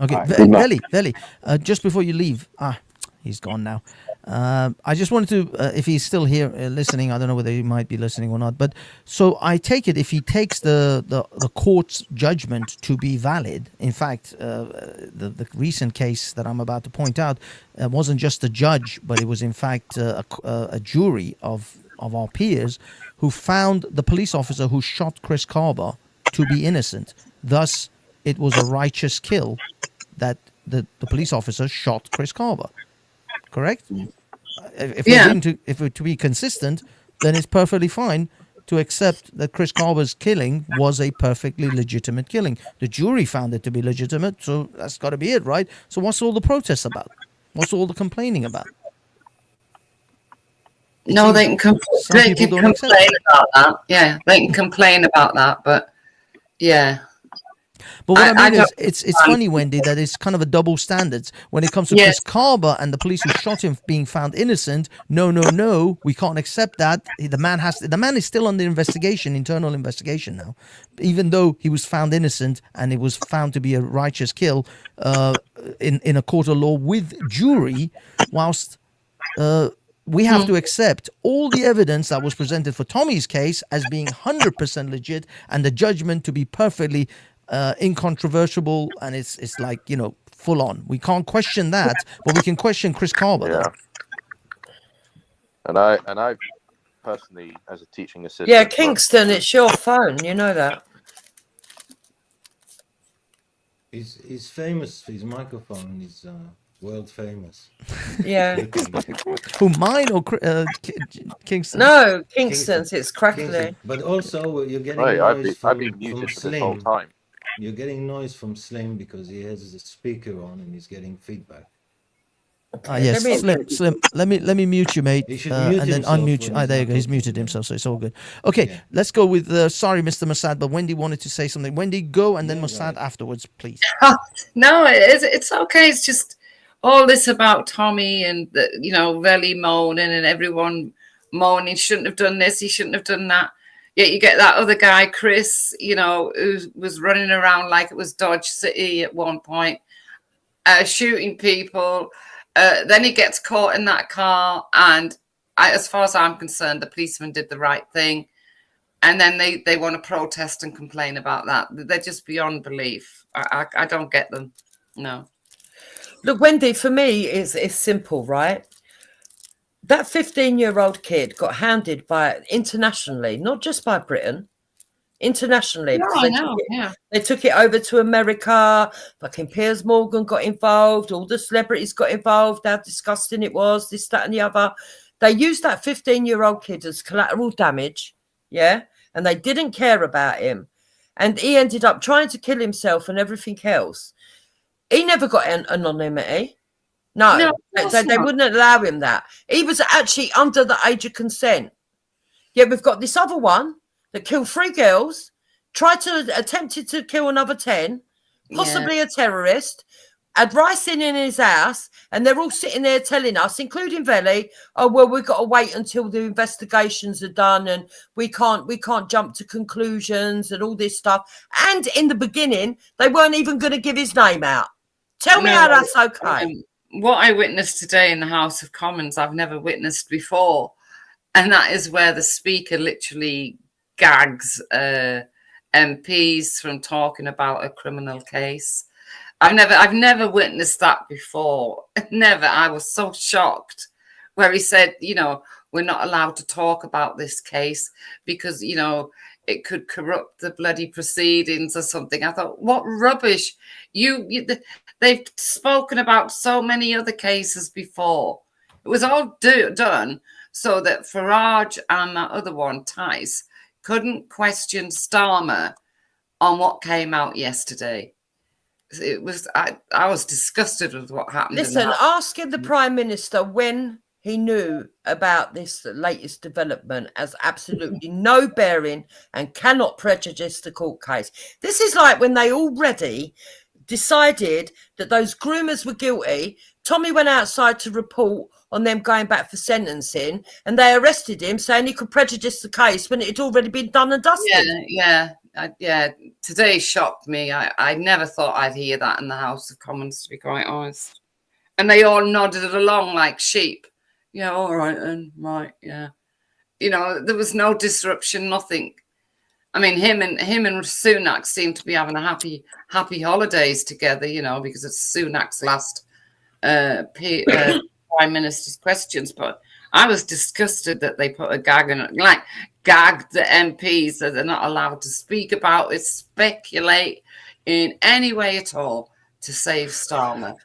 Okay, All right, good night. Veli, just before you leave, he's gone now. I just wanted to, if he's still here listening, I don't know whether he might be listening or not, but so I take it if he takes the court's judgment to be valid. In fact, the recent case that I'm about to point out wasn't just a judge, but it was in fact a jury of our peers who found the police officer who shot Chris Carver to be innocent. Thus, it was a righteous kill that the police officer shot Chris Carver. Correct? If we're to be consistent, then it's perfectly fine to accept that Chris Carver's killing was a perfectly legitimate killing. The jury found it to be legitimate, so that's got to be it, right? So what's all the protests about? What's all the complaining about? No, they can complain about that. Yeah, they can complain about that, but yeah. But what I mean is, it's funny, Wendy, that it's kind of a double standards when it comes to Chris Carver and the police who shot him being found innocent. No, we can't accept that. The man is still under investigation, internal investigation now, even though he was found innocent and it was found to be a righteous kill in a court of law with jury, whilst we have to accept all the evidence that was presented for Tommy's case as being 100% legit and the judgment to be perfectly incontrovertible, and it's like, full on. We can't question that, but we can question Chris Carver. Yeah. And I personally, as a teaching assistant. Yeah, Kingston, it's your phone. You know that. He's famous. His microphone is world famous. Yeah. Who, mine or Kingston? No, Kingston's. It's crackling. Kingston. But also, you're getting noise I've been muted for this whole time. You're getting noise from Slim because he has the speaker on and he's getting feedback. Yes, Slim. Let me mute you, mate, He should mute and then himself unmute you. when There you he's go. not He's talking. muted himself, so it's all good. Okay, let's go with. Sorry, Mr. Mossad, but Wendy wanted to say something. Wendy, go, and then Mossad afterwards, please. No, it's okay. It's just all this about Tommy and Velle moaning and everyone moaning. He shouldn't have done this. He shouldn't have done that. Yet you get that other guy, Chris, who was running around like it was Dodge City at one point, shooting people. Then he gets caught in that car. And as far as I'm concerned, the policeman did the right thing. And then they want to protest and complain about that. They're just beyond belief. I don't get them. No. Look, Wendy, for me, it's simple, right? That 15-year-old kid got hounded by internationally, not just by Britain, internationally. No, they took it over to America. Fucking Piers Morgan got involved. All the celebrities got involved. How disgusting it was, this, that, and the other. They used that 15-year-old kid as collateral damage, yeah? And they didn't care about him. And he ended up trying to kill himself and everything else. He never got anonymity. No, they wouldn't allow him that. He was actually under the age of consent. Yet we've got this other one that killed 3 girls, attempted to kill another 10, possibly a terrorist, had ricin in his house, and they're all sitting there telling us, including Velle, oh, well, we've got to wait until the investigations are done and we can't jump to conclusions and all this stuff. And in the beginning, they weren't even going to give his name out. Tell me how that's okay. What I witnessed today in the House of Commons, I've never witnessed before. And that is where the Speaker literally gags MPs from talking about a criminal case. I've never witnessed that before. Never. I was so shocked where he said, we're not allowed to talk about this case because, it could corrupt the bloody proceedings or something. I thought, what rubbish. They've spoken about so many other cases before. It was all done so that Farage and that other one, Tice, couldn't question Starmer on what came out yesterday. It was I was disgusted with what happened. Listen, asking the Prime Minister when he knew about this latest development has absolutely no bearing and cannot prejudice the court case. This is like when they already decided that those groomers were guilty. Tommy went outside to report on them going back for sentencing, and they arrested him saying he could prejudice the case when it had already been done and dusted. Yeah. Yeah, today shocked me. I never thought I'd hear that in the House of Commons, to be quite honest. And they all nodded along like sheep. Yeah, all right, and right, yeah. There was no disruption, nothing. I mean, him and Sunak seem to be having a happy holidays together. Because it's Sunak's last prime minister's questions. But I was disgusted that they put a gag in it, like gagged the MPs that they're not allowed to speak about it, speculate in any way at all to save Starmer.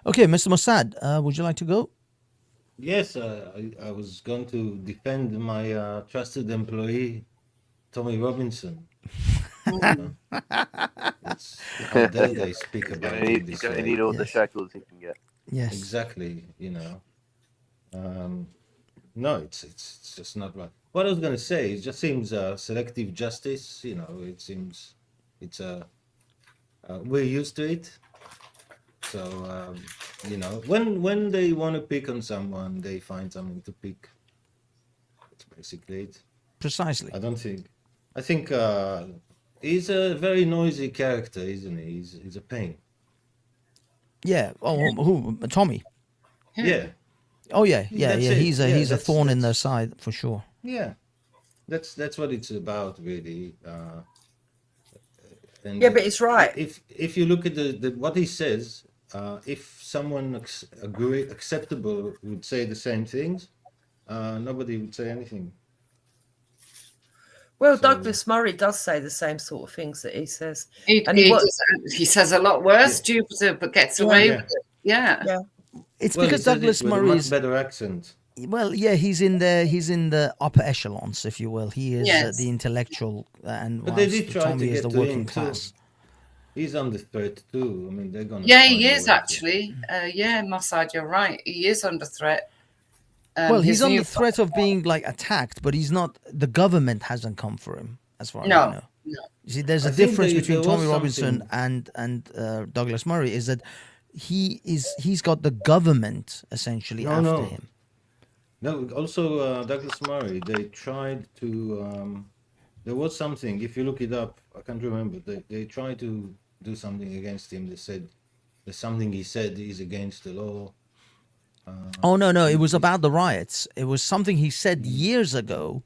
Okay, Mr. Mossad, would you like to go? Yes, I was going to defend my trusted employee, Tommy Robinson. How dare they speak about him He's this going to way? need all the Yes. shackles he can get. Yes. Exactly, no, it's just not right. What I was going to say, it just seems selective justice. It seems it's we're used to it. So when they want to pick on someone, they find something to pick. That's basically it. Precisely. I think he's a very noisy character, isn't he? He's a pain. Yeah. Oh, who? Tommy. Yeah. Oh yeah, yeah, That's yeah. it. He's a Yeah, he's a that's- thorn in their that's- side for sure. Yeah, that's what it's about, really. And Yeah, but it's right. If you look at the what he says, if someone acceptable would say the same things, nobody would say anything. Well, So- Douglas Murray does say the same sort of things that he says. He And he was- says a lot worse, Yeah. Jupiter, but gets away Yeah. with it. Yeah. Yeah. It's Well, he because says it Douglas with a Murray much is better accent. well, yeah, he's in the upper echelons, if you will. He is Yes. the intellectual, and But they whilst did try Tommy to is get the to working him too. class. He's under threat too. I mean, they're gonna. Yeah, find he a is way to- actually. Yeah, Mossad, you're right. He is under threat. Well, he's his under new- threat of being like attacked, but he's not. The government hasn't come for him, as far as I No, know. no. You see, there's a I think difference there between was Tommy Robinson something- and Douglas Murray is that he's got the government essentially No, after no. him. No, also Douglas Murray. They tried to. There was something. If you look it up, I can't remember. They tried to do something against him. They said there's something he said is against the law. Oh no, it was about the riots. It was something he said years ago,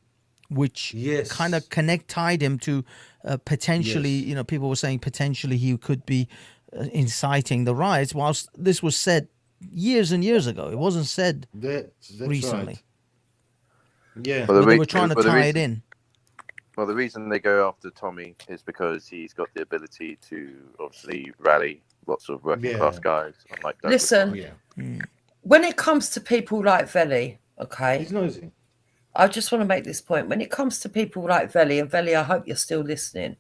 which Yes. kind of tied him to potentially. Yes. You know, people were saying potentially he could be inciting the riots. Whilst this was said years and years ago, it wasn't said That's recently. right. Yeah. Well, But they re- were trying to well, the tie it reason- in. Well, the reason they go after Tommy is because he's got the ability to obviously rally lots of working class guys. Unlike Douglas. Listen, Yeah. when it comes to people like Velle, okay, He's noisy. I just want to make this point. When it comes to people like Velle, and Velle, I hope you're still listening.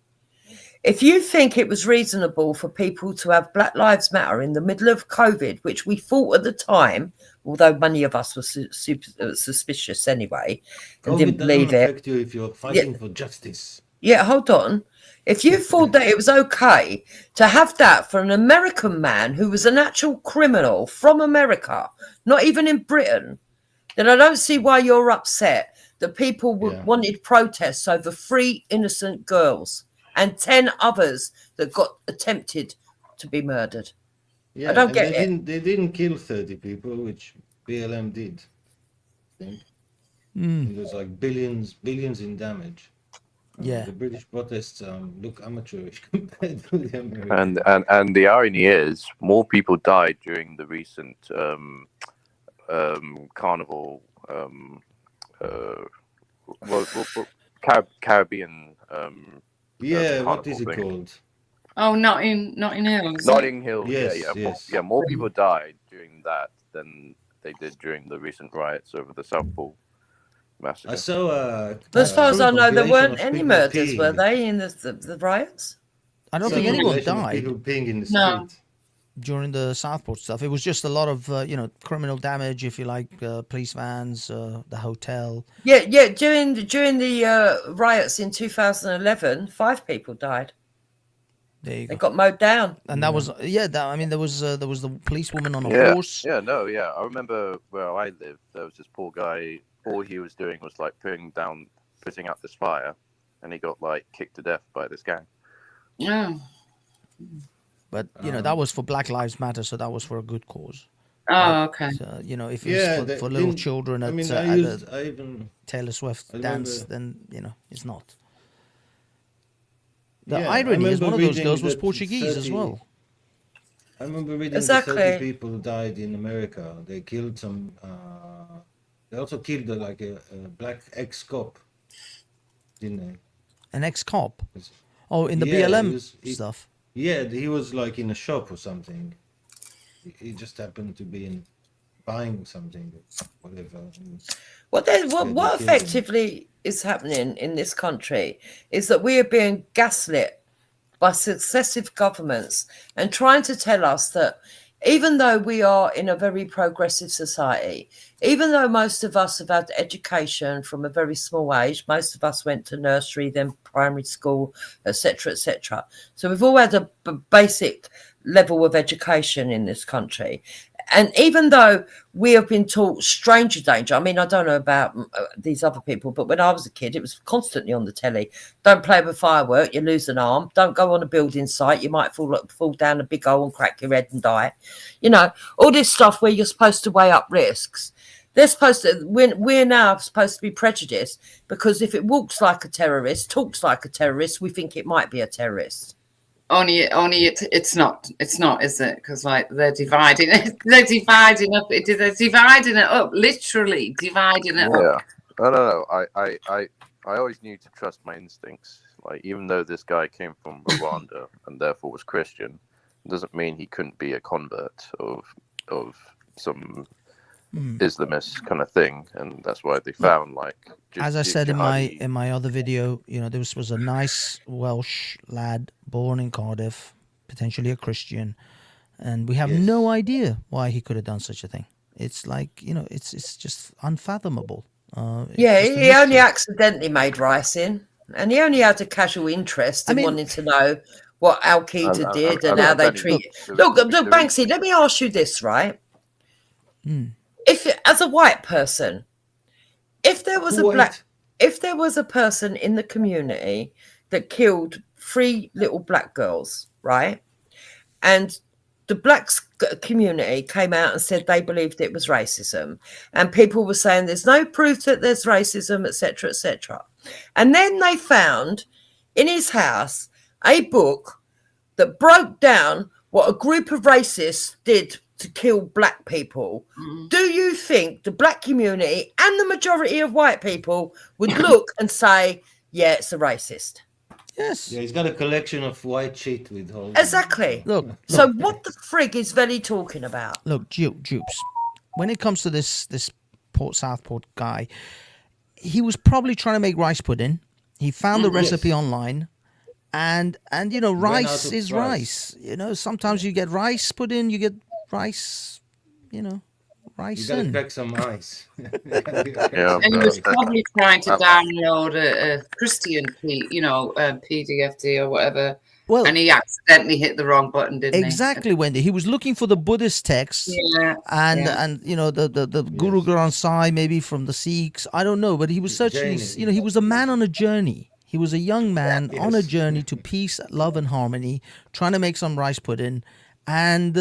If you think it was reasonable for people to have Black Lives Matter in the middle of COVID, which we thought at the time, although many of us were super suspicious anyway, and COVID didn't doesn't believe it. affect you if you're fighting for justice. Yeah, hold on. If you thought that it was okay to have that for an American man who was an actual criminal from America, not even in Britain, then I don't see why you're upset that people Yeah. wanted protests over 3 innocent girls and 10 others that got attempted to be murdered. Yeah, don't and get they didn't kill 30 people, which BLM did. I think. It was like billions in damage. Yeah. The British protests look amateurish compared to the American. And the irony is, more people died during the recent carnival, Caribbean. Yeah, what is it carnival thing. called? Oh, Notting Hill. is it? Notting Hill. Yes, yeah. yes. More people died during that than they did during the recent riots over the South Pole massacre. I saw. As far as I know, there compilation weren't of any people murders, were peeing. they, in the riots? I don't Some think anyone compilation of died People peeing in the No. street. during the Southport stuff. It was just a lot of criminal damage, if you like, police vans, the hotel. Yeah. During the riots in 2011, 5 people died. There you They go. got mowed down. And that was there was the policewoman on a Yeah, horse. yeah, no, yeah. I remember where I lived. There was this poor guy. All he was doing was like putting out this fire, and he got like kicked to death by this gang. Yeah. But that was for Black Lives Matter, so that was for a good cause. Oh, okay. So, if it was for little children at, Taylor Swift dance, then it's not. The irony is one of those girls was Portuguese as well. I remember reading that 30 people died in America. They killed some. They also killed like a black ex-cop, didn't they? An ex-cop? Oh, in the BLM stuff. Yeah, he was like in a shop or something. He just happened to be buying something, whatever. What effectively is happening in this country is that we are being gaslit by successive governments and trying to tell us that even though we are in a very progressive society, even though most of us have had education from a very small age, most of us went to nursery, then primary school, etc., etc. So we've all had a basic level of education in this country. And even though we have been taught stranger danger, I mean, I don't know about these other people, but when I was a kid, it was constantly on the telly. Don't play with firework, you lose an arm. Don't go on a building site, you might fall down a big hole and crack your head and die. All this stuff where you're supposed to weigh up risks. They're supposed to. We're now supposed to be prejudiced because if it walks like a terrorist, talks like a terrorist, we think it might be a terrorist. Only it's not, is it? Because like they're dividing it. They're dividing it up, literally dividing it up. Yeah, no. I always knew to trust my instincts. Like, even though this guy came from Rwanda and therefore was Christian, doesn't mean he couldn't be a convert of some Islamist kind of thing, and that's why they found as I said in my other video, this was a nice Welsh lad born in Cardiff, potentially a Christian, and we have no idea why he could have done such a thing. It's like it's just unfathomable. He only accidentally made rice in, and he only had a casual interest in wanting to know what Al Qaeda did and how they treat. Look, Banksy. Let me ask you this, right? If as a white person, if there was a person in the community that killed 3 little black girls, right, and the black community came out and said they believed it was racism, and people were saying there's no proof that there's racism, etc., etc., and then they found in his house a book that broke down what a group of racists did to kill black people. Do you think the black community and the majority of white people would look and say, yeah, it's a racist? Yes. Yeah, he's got a collection of white shit with holes. Exactly. Look. So what the frig is Velle talking about? Look, Jupes, when it comes to this Southport guy, he was probably trying to make rice pudding. He found the recipe online. And rice is rice. Sometimes you get rice pudding, you get rice, rice. You gotta crack some ice. And he was probably trying to download a Christian PDFD or whatever. Well, and he accidentally hit the wrong button, didn't he? Exactly, Wendy. He was looking for the Buddhist text, and the Guru Granth Sahib, maybe from the Sikhs. I don't know, but he was searching. He was a man on a journey. He was a young man on a journey to peace, love, and harmony, trying to make some rice pudding, and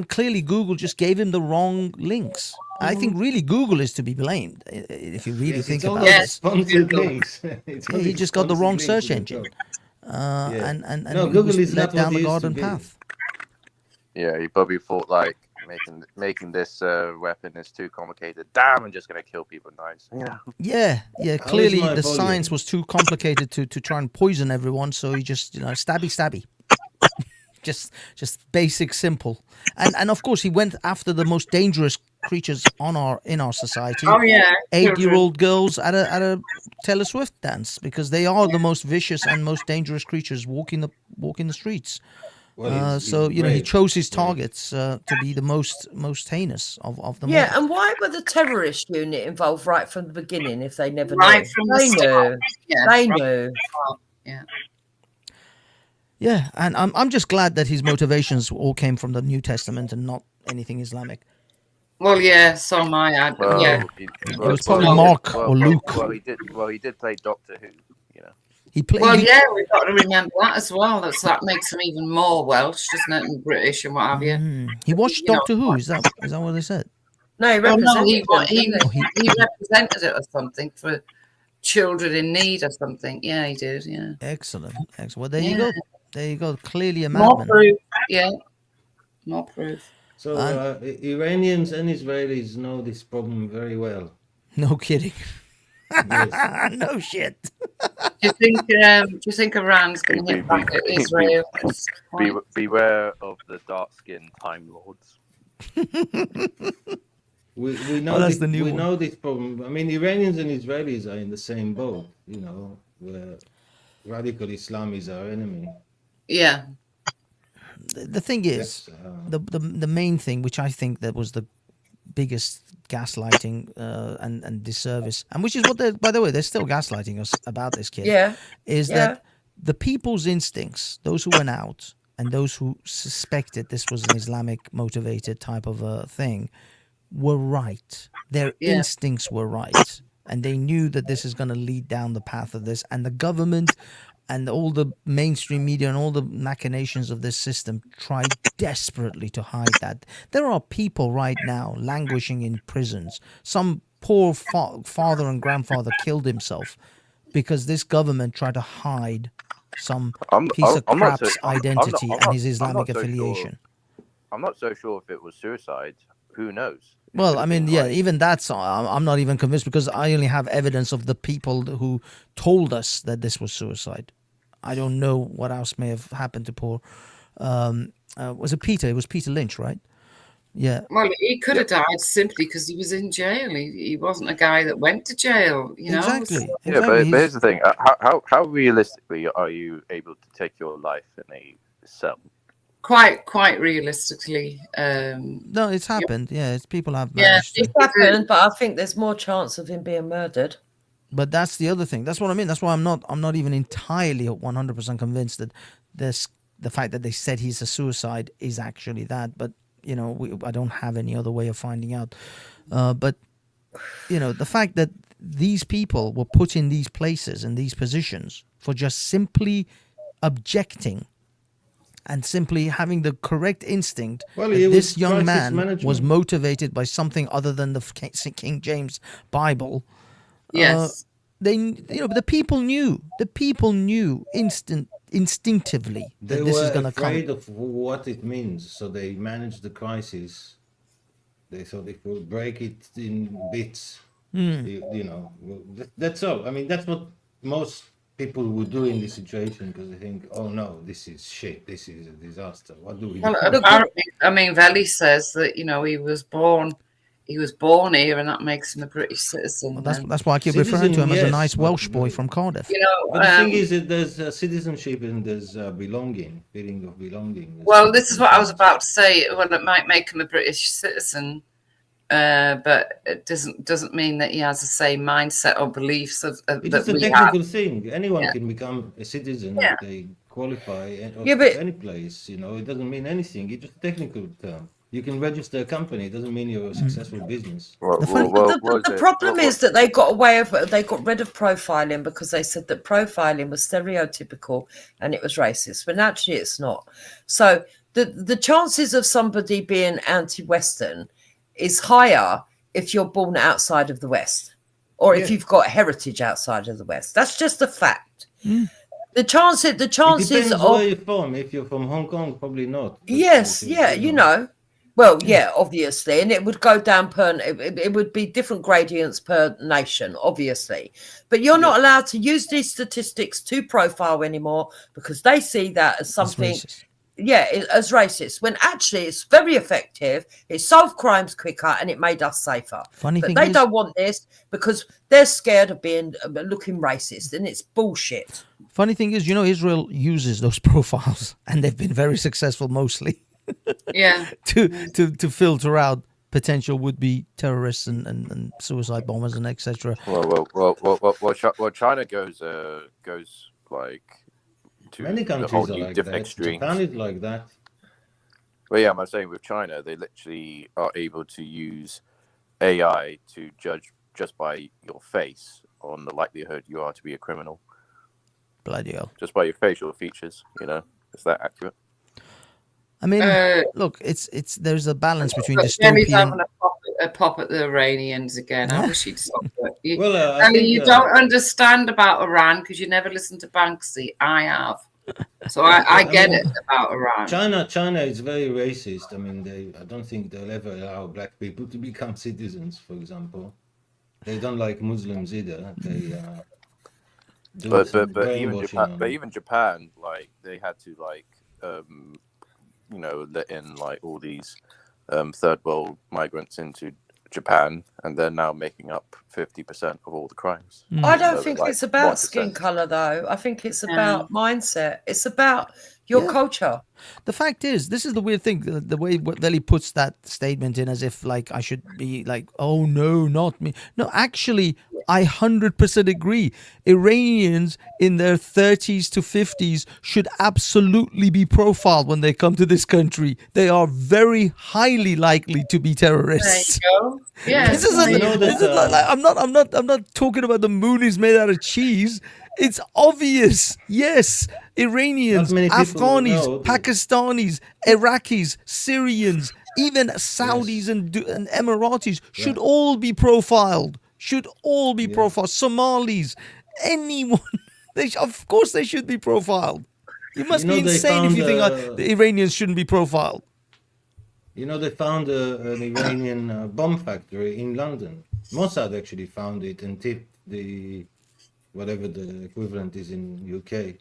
clearly Google just gave him the wrong links. I think really Google is to be blamed if you really think about it. Sponsored links. He just got the wrong search engine, and Google is led down the garden path. Yeah, he probably thought making this weapon is too complicated. Damn, I'm just gonna kill people. Nice. Yeah. Clearly, the science was too complicated to try and poison everyone. So he just stabby, just basic, simple. And of course, he went after the most dangerous creatures in our society. Oh yeah, 8-year-old girls at a Taylor Swift dance, because they are the most vicious and most dangerous creatures walking the streets. Well, he chose his targets to be the most heinous of them. Yeah, and why were the terrorist unit involved right from the beginning if they never knew? They knew. Yeah. Yeah, and I'm just glad that his motivations all came from the New Testament and not anything Islamic. Well, yeah, so am I. It was probably Mark or Luke. Well, he did play Doctor Who, He played. Well, yeah, we've got to remember that as well. That makes him even more Welsh, doesn't it, and British and what have you. He watched You know, Doctor Who. Is that what they said? No, he oh, no, represented he, him, he, didn't he- he represented it or something for children in need or something. Yeah, he did. Yeah. Excellent. Well, there you Yeah. go. There you go. Clearly a More madman. proof. Yeah. More proof. So And- Iranians and Israelis know this problem very well. No kidding. Yes. No shit. Do you think Iran's going to hit back at Israel? Beware of the dark-skinned Time Lords. We know that's this, the new we one. know this problem. I mean, Iranians and Israelis are in the same boat. You know, where radical Islam is our enemy. Yeah. The thing is, That's, the main thing, which I think that was the biggest gaslighting and disservice, and which is what they, by the way, they're still gaslighting us about this kid. Yeah. Is Yeah. that the people's instincts, those who went out and those who suspected this was an Islamic motivated type of a thing, were right. Their Yeah. instincts were right, and they knew that this is going to lead down the path of this, and the government and all the mainstream media and all the machinations of this system tried desperately to hide that. There are people right now languishing in prisons. Some poor father and grandfather killed himself because this government tried to hide some piece of I'm not crap's so- I'm identity not- and his I'm not Islamic so sure. affiliation. I'm not so sure if it was suicide. Who knows? It Well, could I have mean, been yeah, like- even that's, I'm not even convinced because I only have evidence of the people who told us that this was suicide. I don't know what else may have happened to poor, was it Peter? It was Peter Lynch, right? Yeah. Well, he could have died simply because he was in jail. He wasn't a guy that went to jail, you know. Exactly. So- Yeah, but here's the thing: how realistically are you able to take your life in a cell? quite realistically. No, it's happened. Yeah, people have Yeah, managed to. It's happened, but I think there's more chance of him being murdered. But that's the other thing. That's what I mean. That's why I'm not even entirely 100% convinced that the fact that they said he's a suicide is actually that. But you know, I don't have any other way of finding out. But you know, the fact that these people were put in these places and these positions for just simply objecting and simply having the correct instinct Well, that it was this young crisis man management. was motivated by something other than the King James Bible. yes. The people knew instinctively that they this were is going to come. afraid of what it means, so they managed the crisis. They thought they could break it in bits. You know, that's all. I mean, that's what most people would do in this situation because they think, "Oh no, this is shit. This is a disaster. What do we do?" Well, apparently, I mean, Velle says that he was born here, and that makes him a British citizen. Well, and, that's why I keep referring to him as a Citizen, nice yes, Welsh but- boy from Cardiff. But the thing is that there's citizenship and there's belonging, feeling of belonging. There's well, this is what I was things. about to say. Well, it might make him a British citizen, but it doesn't mean that he has the same mindset or beliefs It's that just a we have. technical thing. Anyone Yeah. can become a citizen Yeah. if they qualify Yeah, but- any place. You know, it doesn't mean anything. It's just a technical term. You can register a company. It doesn't mean you're a successful business. The problem is that they got rid of profiling because they said that profiling was stereotypical and it was racist, when actually it's not. So the chances of somebody being anti-Western is higher if you're born outside of the West or if Yeah. you've got heritage outside of the West. That's just a fact. The It chances depends of where you're from. If you're from Hong Kong, probably not. But yes, if yeah, you know. Well, yeah, obviously, and it would go down it would be different gradients per nation, obviously. But you're not allowed to use these statistics to profile anymore because they see that as That's something, racist. as racist, when actually it's very effective. It solved crimes quicker and it made us safer. Funny But thing they is, don't want this because they're scared of being looking racist, and it's bullshit. Israel uses those profiles, and they've been very successful mostly Yeah. to filter out potential would-be terrorists and suicide bombers and etc. Well, China goes like to Many a countries whole are new like different that. extremes. Japan is like that. Well, yeah, I'm saying with China, they literally are able to use AI to judge just by your face on the likelihood you are to be a criminal. Bloody hell. Just by your facial features, you know, is that accurate? I mean, look, it's there's a balance between Jenny's having dystopian. a pop at the Iranians again. I wish he'd stop it. Well, I Ellie, think, you don't understand about Iran because you never listened to Banksy. I have. So I get it about Iran. China is very racist. I mean, I don't think they'll ever allow black people to become citizens, for example. They don't like Muslims either. They do But brainwashing on them. even Japan, like they had to like you know, let in like all these third world migrants into Japan, and they're now making up 50% of all the crimes. I don't So think like it's about 1%. skin color, though. I think it's about mindset. It's about your culture. The fact is, this is the weird thing. The way Velle puts that statement in as if like I should be like, oh no, not me. No, actually, I 100% agree. Iranians in their 30s to 50s should absolutely be profiled when they come to this country. They are very highly likely to be terrorists. There you go. Yeah. This isn't. You know that, This is like, I'm not talking about the moon is made out of cheese. It's obvious. Yes, Iranians, Not many people Afghanis, know. Pakistanis, Iraqis, Syrians, even Saudis and Emiratis should all be profiled. Should all be profiled. Somalis, anyone. Of course, they should be profiled. You must You know, be they insane if you think found, the Iranians shouldn't be profiled. You know, they found an Iranian bomb factory in London. Mossad actually found it and tipped the whatever the equivalent is in UK.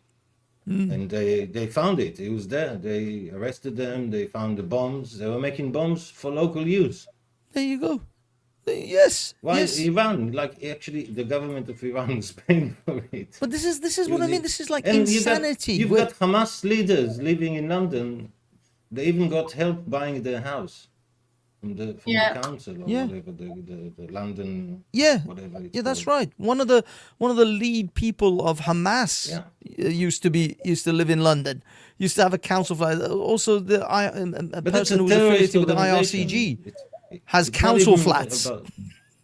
And they found it. It was there. They arrested them. They found the bombs. They were making bombs for local use. There you go. Yes. Why Yes. Iran? Like actually, the government of Iran is paying for it. But this is what I mean. This is like And insanity. You've got Hamas leaders living in London. They even got help buying their house from the council or whatever the London whatever it's Yeah, that's called. right. One of the lead people of Hamas used to live in London. Used to have a council for also the a But it's person a who was affiliated terrorist with the organization. IRCG has It's not council even flats.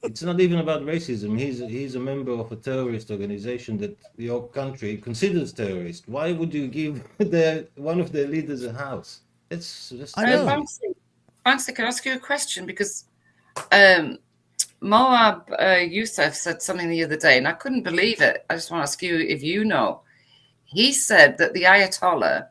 It's not even about racism. He's a member of a terrorist organization that your country considers terrorist. Why would you give one of their leaders a house? It's just I know. Banksy, can I ask you a question? Because Moab Youssef said something the other day, and I couldn't believe it. I just want to ask you if you know. He said that the Ayatollah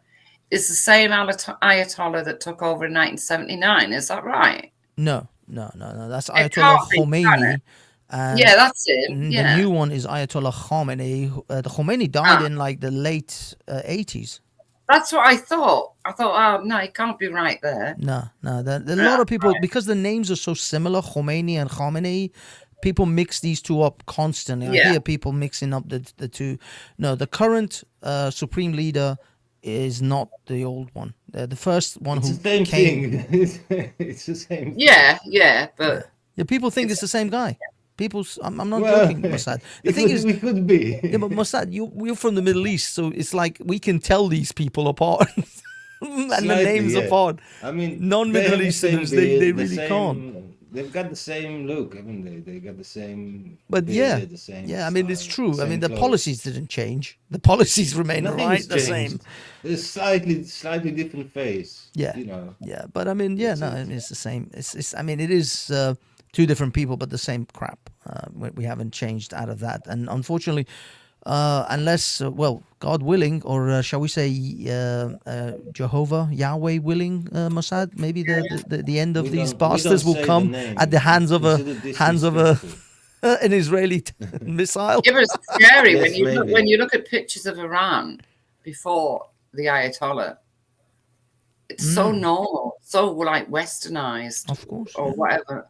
is the same Ayatollah that took over in 1979. Is that right? No. That's It Ayatollah can't be, can Khomeini. it? And Yeah, that's it. the new one is Ayatollah Khamenei. The Khomeini died in like the late 80s. That's what I thought. I thought, oh, no, it can't be right there. No. A lot of people, because the names are so similar, Khomeini and Khamenei, people mix these two up constantly. I hear people mixing up the two. No, the current supreme leader is not the old one. The first one It's who the same came. thing. It's the same. Yeah, but Yeah, people think it's the same guy. I'm not Well, joking, Mossad. The thing is, we could be. yeah, but Mossad, we're from the Middle East, so it's like we can tell these people apart. And the Slightly, names yeah. apart. I mean, Non-Middle they have the Easterners, same they beard, the really same- can't. They've got the same look, haven't they? They got the same. But beard, the same I mean, it's style, true. I same mean, the clothes. policies didn't change. The policies remain Nothing right has the same. changed. It's slightly different face. Yeah. You know. Yeah, but I mean, That's I it. mean, it's the same. It's I mean, it is two different people, but the same crap. We haven't changed out of that, and unfortunately, unless well, God willing, or shall we say, Jehovah, Yahweh willing, Mossad, maybe the end of We these don't- we bastards don't will say the come name. at the hands of Consider a disrespectful. an Israeli missile. it was scary Yes, when maybe. you look at pictures of Iran before the Ayatollah. It's so normal, so like westernized, Of course, or yeah. whatever.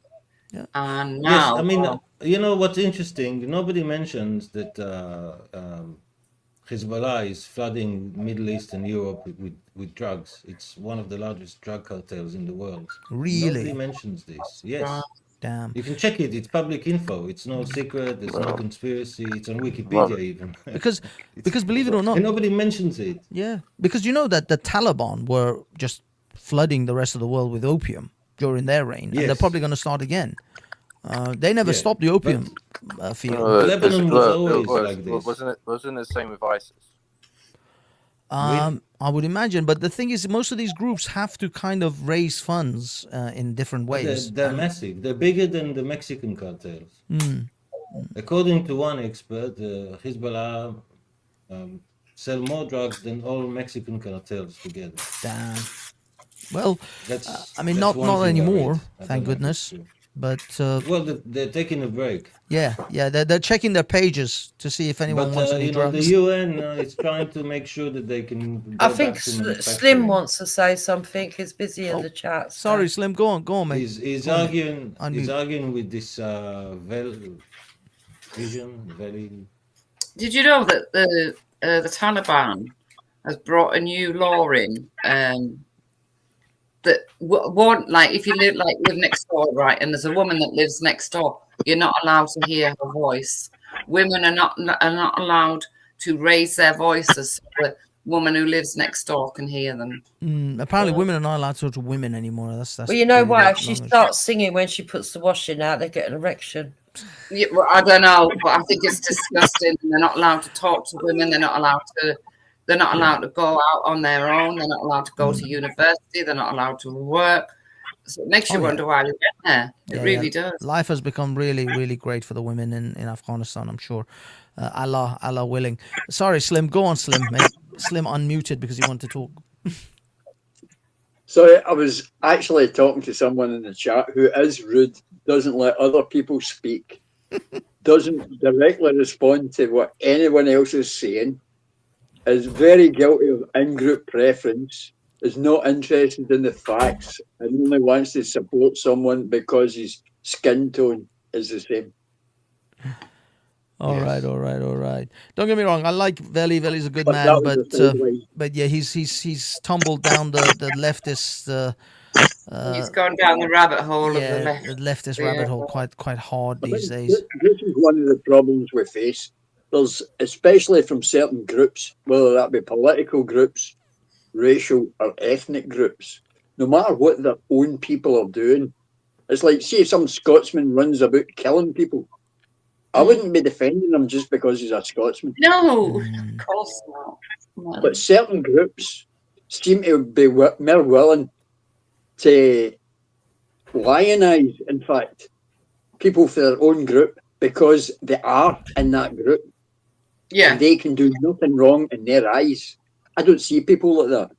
Yeah. And Yes, now, I mean, you know what's interesting? Nobody mentions that Hezbollah is flooding Middle East and Europe with drugs. It's one of the largest drug cartels in the world. Really? Nobody mentions this. Yes. Damn. You can check it. It's public info. It's no secret. There's no conspiracy. It's on Wikipedia even. Because believe it or not, And nobody mentions it. yeah, because you know that the Taliban were just flooding the rest of the world with opium during their reign, and they're Yes. probably going to start again. They never Yeah, stopped the opium field. Lebanon was always like this. Wasn't it the same with ISIS? I would imagine, but the thing is, most of these groups have to kind of raise funds in different ways. They're massive. They're bigger than the Mexican cartels. According to one expert, Hezbollah sell more drugs than all Mexican cartels together. Damn. Well, That's I mean, that's not one not thing I anymore, read. I thank don't know if it's goodness. true. But Well, they're taking a break. yeah, they're checking their pages to see if anyone But wants any you know, the drugs. UN is trying to make sure that they can go I think back to Slim manufacturing. wants to say something. He's busy in Oh, the chat. so- Sorry, Slim, go on, mate. He's Go on, mate. arguing. He's Unmute. arguing with this Velle vision. Velle. Did you know that the Taliban has brought a new law in that won't, like, if you live next door, right, and there's a woman that lives next door, you're not allowed to hear her voice. Women are not allowed to raise their voices so the woman who lives next door can hear them. Apparently, women are not allowed to talk to women anymore. That's Well, you know really what? If she long and starts singing when she puts the washing out, they get an erection. Yeah, well, I don't know, but I think it's disgusting. They're not allowed to talk to women. They're not allowed to go out on their own. They're not allowed to go to university. They're not allowed to work. So it makes you wonder why you get there. It really does. Life has become really, really great for the women in Afghanistan, I'm sure. Allah willing. Sorry, Slim. Go on, Slim, mate. Slim unmuted because he wanted to talk. Sorry, I was actually talking to someone in the chat who is rude, doesn't let other people speak, doesn't directly respond to what anyone else is saying, is very guilty of in-group preference, is not interested in the facts, and only wants to support someone because his skin tone is the same. All right. Don't get me wrong. I like Velle. Velle's a good But man, that was the sidelight. but yeah, he's tumbled down the leftist. He's gone down the rabbit hole of the Yeah, left. the leftist rabbit hole quite hard I these think days. this is one of the problems we face. There's, especially from certain groups, whether that be political groups, racial or ethnic groups, no matter what their own people are doing, it's like, see, if some Scotsman runs about killing people, I wouldn't be defending him just because he's a Scotsman. No, of course not. But certain groups seem to be more willing to lionize, in fact, people for their own group because they are in that group. Yeah. And they can do nothing wrong in their eyes. I don't see people like that.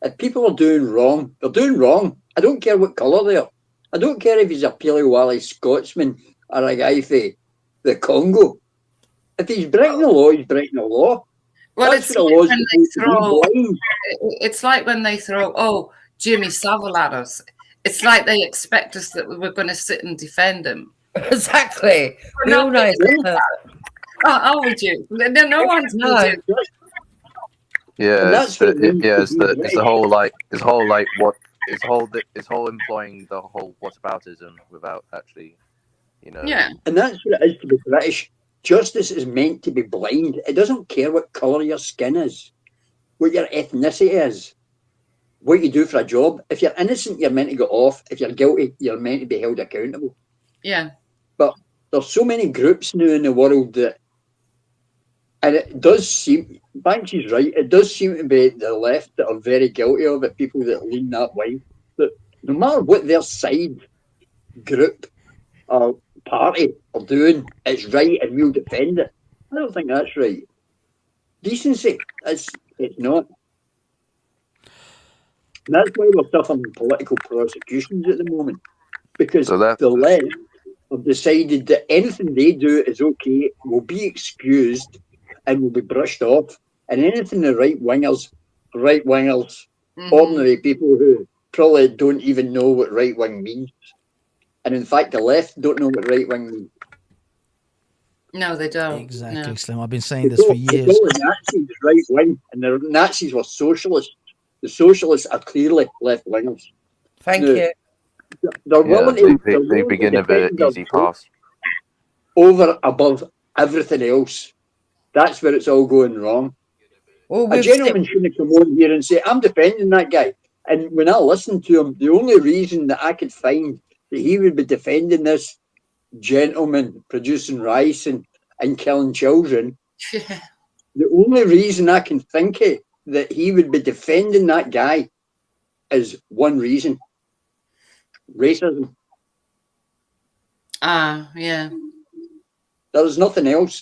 If people are doing wrong, they're doing wrong. I don't care what colour they are. I don't care if he's a Paley Scotsman or a guy from the Congo. If he's breaking the law, he's breaking the law. Well, That's it's what like, the law's when supposed to they be, throw, blind. it's like when they throw, Jimmy Savile at us. It's like they expect us that we're going to sit and defend him. Exactly. We're We not all know doing that. Oh, would you? No one's No. going to. Yeah, And that's what it means to it's be the British. whole employing the whole whataboutism without actually, Yeah. And that's what it is to be British. Justice is meant to be blind. It doesn't care what colour your skin is, what your ethnicity is, what you do for a job. If you're innocent, you're meant to get off. If you're guilty, you're meant to be held accountable. Yeah. But there's so many groups now in the world that, and it does seem, Banksy's right, it does seem to be the left that are very guilty of it, people that lean that way, that no matter what their side group or party are doing, it's right and we'll defend it. I don't think that's right. Decency, it's not. And that's why we're suffering political prosecutions at the moment, because So that- the left have decided that anything they do is okay, will be excused, and will be brushed off. And anything the right wingers, ordinary people who probably don't even know what right wing means. And in fact, the left don't know what right wing means. No, they don't. Exactly, No. Slim. I've been saying this for years. The Nazis right wing, and the Nazis were socialists. The socialists are clearly left wingers. Thank No. you. They're willing to. they begin a bit easy pass. Over above everything else. That's where it's all going wrong. Well, A we've gentleman shouldn't come on here and say, I'm defending that guy. And when I listened to him, the only reason that I could find that he would be defending this gentleman producing rice and killing children, Yeah. the only reason I can think of that he would be defending that guy is one reason: racism. Ah, yeah. There's nothing else.